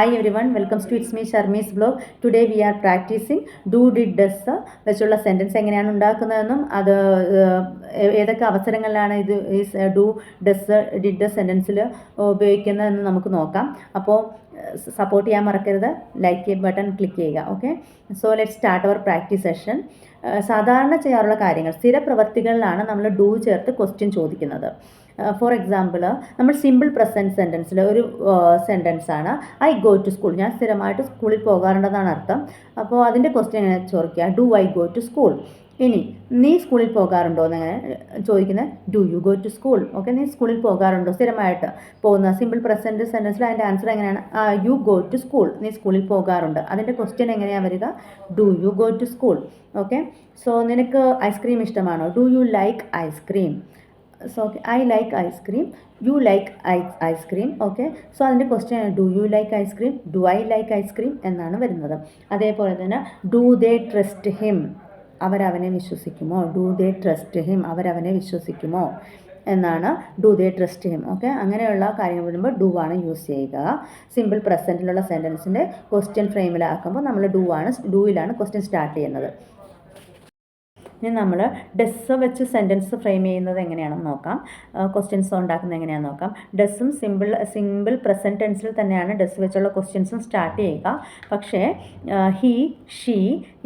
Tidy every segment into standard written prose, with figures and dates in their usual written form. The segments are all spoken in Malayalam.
Hi everyone, welcome to It's Me Sharmi's blog. Today we are practicing do did does വെച്ചുള്ള സെൻറ്റൻസ് എങ്ങനെയാണ് ഉണ്ടാക്കുന്നതെന്നും അത് ഏതൊക്കെ അവസരങ്ങളിലാണ് ഇത് ഈ ഡു ഡസ് ഡിഡ് സെൻറ്റൻസിൽ ഉപയോഗിക്കുന്നതെന്ന് നമുക്ക് നോക്കാം. അപ്പോൾ സപ്പോർട്ട് ചെയ്യാൻ മറക്കരുത്, ലൈക്ക് ബട്ടൺ ക്ലിക്ക് ചെയ്യുക. Okay, so let start our practice session. സാധാരണ ചെയ്യാറുള്ള കാര്യങ്ങൾ, സ്ഥിര പ്രവർത്തികളിലാണ് നമ്മൾ ഡു ചേർത്ത് ക്വസ്റ്റ്യൻ ചോദിക്കുന്നത്. ഫോർ എക്സാമ്പിൾ, നമ്മൾ സിമ്പിൾ പ്രസൻറ്റ് സെൻറ്റൻസിൽ ഒരു സെൻറ്റൻസ് ആണ് ഐ ഗോ ടു സ്കൂൾ. ഞാൻ സ്ഥിരമായിട്ട് സ്കൂളിൽ പോകാറുണ്ടെന്നാണ് അർത്ഥം. അപ്പോൾ അതിൻ്റെ ക്വസ്റ്റ്യൻ എങ്ങനെ ചോദിക്കുക? Do I go to school. ഇനി നീ സ്കൂളിൽ പോകാറുണ്ടോ എന്നെങ്ങനെ ചോദിക്കുന്നത്? Do you go to school. Okay, നീ സ്കൂളിൽ പോകാറുണ്ടോ? സ്ഥിരമായിട്ട് പോകുന്ന സിമ്പിൾ പ്രസൻറ്റ് സെൻറ്റൻസിൽ അതിൻ്റെ ആൻസർ എങ്ങനെയാണ്? You go to school. നീ സ്കൂളിൽ പോകാറുണ്ട്. അതിൻ്റെ ക്വസ്റ്റ്യൻ എങ്ങനെയാണ് വരിക? Do you go to school. Okay, so നിനക്ക് ഐസ്ക്രീം ഇഷ്ടമാണോ? Do you like ice cream? So I like ice cream, you like ice cream. Okay, so അതിൻ്റെ question do you like ice cream, do I like ice cream എന്നാണ് വരുന്നത്. അതേപോലെ തന്നെ ഡു ദേ ട്രസ്റ്റ് ഹിം, അവരവനെ വിശ്വസിക്കുമോ? ഡു ദേ ട്രസ്റ്റ് ഹിം, അവരവനെ വിശ്വസിക്കുമോ എന്നാണ് do they trust him. Okay, അങ്ങനെയുള്ള കാര്യങ്ങൾ വരുമ്പോൾ ഡു ആണ് യൂസ് ചെയ്യുക. സിമ്പിൾ പ്രസൻറ്റിലുള്ള സെൻറ്റൻസിൻ്റെ ക്വസ്റ്റ്യൻ ഫ്രെയിമിലാക്കുമ്പോൾ നമ്മൾ ഡൂയിലാണ് ക്വസ്റ്റ്യൻ സ്റ്റാർട്ട് ചെയ്യുന്നത്. ഇനി നമ്മൾ ഡസ് വെച്ച് സെൻറ്റൻസ് ഫ്രെയിം ചെയ്യുന്നത് എങ്ങനെയാണെന്ന് നോക്കാം. ക്വസ്റ്റ്യൻസ് ഉണ്ടാക്കുന്നത് എങ്ങനെയാണെന്ന് നോക്കാം. ഡസ്സും സിമ്പിൾ പ്രസൻറ്റ് ടെൻസിൽ തന്നെയാണ് ഡസ് വെച്ചുള്ള ക്വസ്റ്റ്യൻസും സ്റ്റാർട്ട് ചെയ്യുക. പക്ഷേ ഹി, ഷീ,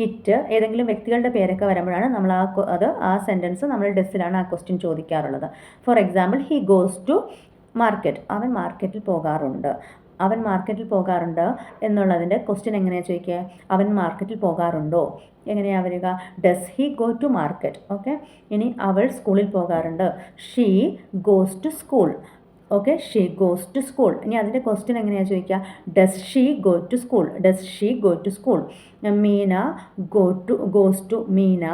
ഇറ്റ് ഏതെങ്കിലും വ്യക്തികളുടെ പേരൊക്കെ വരുമ്പോഴാണ് നമ്മൾ ആ സെൻറ്റൻസ് നമ്മൾ ഡസ്സിലാണ് ആ ക്വസ്റ്റ്യൻ ചോദിക്കാറുള്ളത്. For example, he goes to market. അവൻ മാർക്കറ്റിൽ പോകാറുണ്ട്. അവൻ മാർക്കറ്റിൽ പോകാറുണ്ട് എന്നുള്ളതിൻ്റെ ക്വസ്റ്റ്യൻ എങ്ങനെയാണ് ചോദിക്കുക? അവൻ മാർക്കറ്റിൽ പോകാറുണ്ടോ എങ്ങനെയാണ് വരിക? Does he go to market. Okay, ഇനി അവൾ സ്കൂളിൽ പോകാറുണ്ട്. She goes to school. Okay, she goes to school. ഇനി അതിൻ്റെ ക്വസ്റ്റ്യൻ എങ്ങനെയാണ് ചോദിക്കുക? Does she go to school. Does she go to school. Meena Meena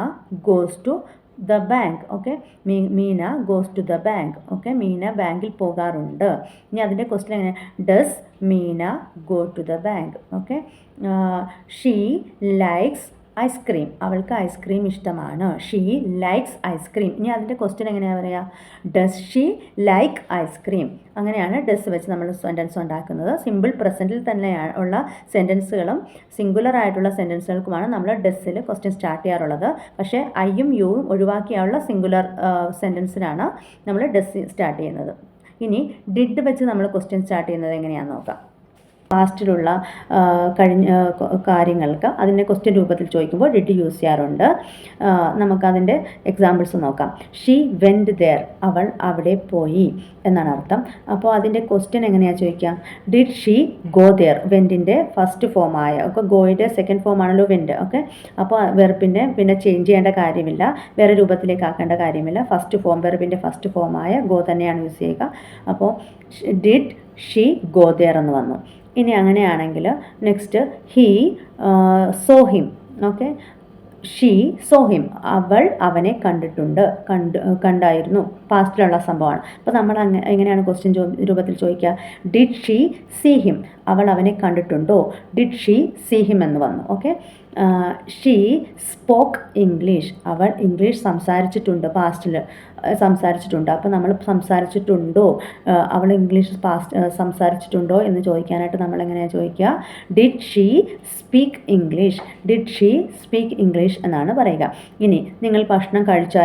goes to the bank. Okay, Meena goes to the bank. Okay, Meena ബാങ്കിൽ പോകാറുണ്ട്. ഇനി അതിൻ്റെ ക്വസ്റ്റ്യൻ എങ്ങനെ? Does Meena go to the bank. Okay, she likes ice cream. അവൾക്ക് ഐസ്ക്രീം ഇഷ്ടമാണ്. She likes ice cream. ഇനി അതിൻ്റെ ക്വസ്റ്റ്യൻ എങ്ങനെയാണ് പറയുക? Does she like ice cream. അങ്ങനെയാണ് ഡസ് വെച്ച് നമ്മൾ സെൻറ്റൻസ് ഉണ്ടാക്കുന്നത്. സിമ്പിൾ പ്രസൻറ്റിൽ തന്നെ ഉള്ള സെൻറ്റൻസുകളും സിംഗുലർ ആയിട്ടുള്ള സെൻറ്റൻസുകൾക്കുമാണ് നമ്മൾ ഡസ്സിൽ ക്വസ്റ്റ്യൻ സ്റ്റാർട്ട് ചെയ്യാറുള്ളത്. പക്ഷേ ഐയും യുവും ഒഴിവാക്കിയുള്ള സിംഗുലർ സെൻറ്റൻസിനാണ് നമ്മൾ ഡസ് സ്റ്റാർട്ട് ചെയ്യുന്നത്. ഇനി ഡിഡ് വെച്ച് നമ്മൾ ക്വസ്റ്റ്യൻ സ്റ്റാർട്ട് ചെയ്യുന്നത് എങ്ങനെയാണെന്ന് നോക്കാം. പാസ്റ്റിലുള്ള കഴിഞ്ഞ കാര്യങ്ങൾക്ക് അതിനെ ക്വസ്റ്റ്യൻ രൂപത്തിൽ ചോദിക്കുമ്പോൾ ഡിഡ് യൂസ് ചെയ്യാറുണ്ട്. നമുക്കതിൻ്റെ എക്സാമ്പിൾസ് നോക്കാം. She went there. അവൾ അവിടെ പോയി എന്നാണ് അർത്ഥം. അപ്പോൾ അതിൻ്റെ ക്വസ്റ്റ്യൻ എങ്ങനെയാണ് ചോദിക്കുക? Did she go there. വെൻറ്റിൻ്റെ ഫസ്റ്റ് ഫോമായ, ഒക്കെ ഗോയുടെ സെക്കൻഡ് ഫോം ആണല്ലോ വെൻറ്റ്. ഓക്കെ, അപ്പോൾ വെർബിൻ്റെ പിന്നെ ചേഞ്ച് ചെയ്യേണ്ട കാര്യമില്ല, വേറെ രൂപത്തിലേക്ക് ആക്കേണ്ട കാര്യമില്ല. ഫസ്റ്റ് ഫോം, വെർബിൻ്റെ ഫസ്റ്റ് ഫോമായ ഗോ തന്നെയാണ് യൂസ് ചെയ്യുക. അപ്പോൾ ഡിഡ് ഷീ ഗോ ദെയർ എന്ന് വന്നു. ഇനി അങ്ങനെയാണെങ്കിൽ next he saw him. Okay, she saw him. അവൾ അവനെ കണ്ടായിരുന്നു. പാസ്റ്റിലുള്ള സംഭവമാണ്. അപ്പോൾ നമ്മൾ എങ്ങനെയാണ് ക്വസ്റ്റ്യൻ രൂപത്തിൽ ചോദിക്കുക? Did she see him. അവൾ അവനെ കണ്ടിട്ടുണ്ടോ? ഡിഡ് ഷീ സീ ഹിം എന്ന് വന്നു. Okay, she spoke English. അവൾ ഇംഗ്ലീഷ് സംസാരിച്ചിട്ടുണ്ട്, പാസ്റ്റിൽ സംസാരിച്ചിട്ടുണ്ട്. അപ്പോൾ നമ്മൾ സംസാരിച്ചിട്ടുണ്ടോ, അവൾ ഇംഗ്ലീഷ് സംസാരിച്ചിട്ടുണ്ടോ എന്ന് ചോദിക്കാനായിട്ട് നമ്മൾ എങ്ങനെയാണ് ചോദിക്കുക? Did she speak English. Did she speak English എന്നാണ് പറയുക. ഇനി നിങ്ങൾ ഭക്ഷണം കഴിച്ചോ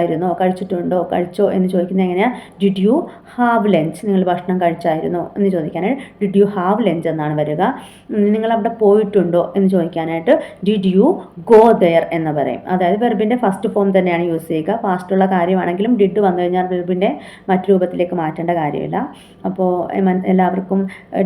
എന്ന് ചോദിക്കുന്നത് എങ്ങനെയാണ്? Did you have lunch. നിങ്ങൾ ഭക്ഷണം കഴിച്ചായിരുന്നോ എന്ന് ചോദിക്കാനായിട്ട് ഡിഡ് യു ഹാവ് ലഞ്ച് എന്നാണ് വരിക. നിങ്ങൾ അവിടെ പോയിട്ടുണ്ടോ എന്ന് ചോദിക്കാനായിട്ട് ഡിഡ് യു ഗോ ദെയർ എന്ന് പറയും. അതായത് വെർബിൻ്റെ ഫസ്റ്റ് ഫോം തന്നെയാണ് യൂസ് ചെയ്യുക. പാസ്റ്റുള്ള കാര്യമാണെങ്കിലും ഡിഡ് വന്നു കഴിഞ്ഞാൽ വെർബിൻ്റെ മറ്റു രൂപത്തിലേക്ക് മാറ്റേണ്ട കാര്യമില്ല. അപ്പോൾ എല്ലാവർക്കും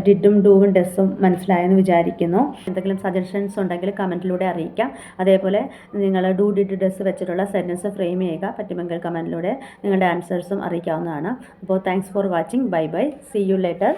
ഡിഡും ഡൂവും ഡെസ്സും മനസ്സിലായെന്ന് വിചാരിക്കുന്നു. എന്തെങ്കിലും സജഷൻസ് ഉണ്ടെങ്കിൽ കമൻറ്റിലൂടെ അറിയിക്കാം. അതേപോലെ നിങ്ങൾ ഡു ഡിഡ് ഡെസ് വെച്ചിട്ടുള്ള സെൻറ്റൻസ് ഫ്രെയിം ചെയ്യുക. പറ്റുമെങ്കിൽ കമൻറ്റിലൂടെ നിങ്ങളുടെ ആൻസേഴ്സും അറിയിക്കാവുന്നതാണ്. അപ്പോൾ thanks for watching. Bye bye. See you later.